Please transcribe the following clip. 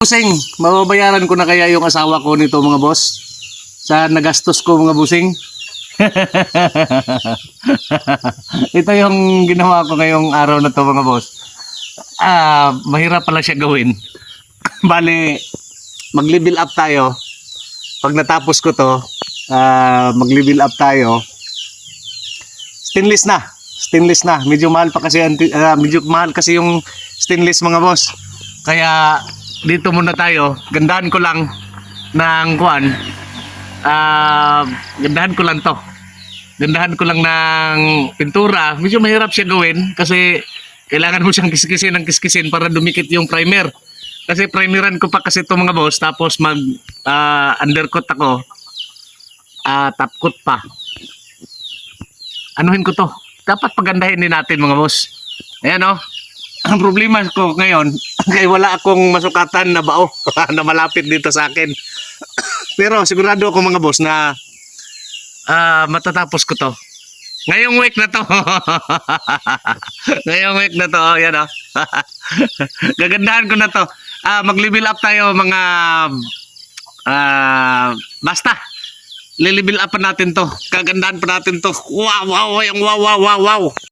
Busing, mababayaran ko na kaya yung asawa ko nito mga boss? Sa nagastos ko mga busing? Ito yung ginawa ko ngayong araw na to mga boss. Mahirap pala siya gawin. Bale, mag-level up tayo. Pag natapos ko to, mag-level up tayo. Stainless na. Stainless na. Medyo mahal pa kasi medyo mahal kasi yung stainless mga boss. Kaya dito muna tayo. Gandahan ko lang ng kuan. Gandahan ko lang to. Gandahan ko lang ng pintura. Medyo mahirap siya gawin kasi kailangan mo siyang kiskisin ng kiskisin para dumikit yung primer. Kasi primeran ko pa kasi ito mga boss. Tapos mag undercoat ako. Top coat pa. Anuhin ko to. Dapat pagandahin din natin mga boss. Ayan o. Ang problema ko ngayon, kaya wala akong masukatan na bao na malapit dito sa akin. Pero sigurado ako mga boss na matatapos ko to. Ngayong week na to. Ngayong week na to. Yan o. Gagandahan ko na to. Mag-level up tayo mga basta. Lilibil up pa natin to. Kagandahan pa natin to. Wow, wow, wow, wow, wow, wow.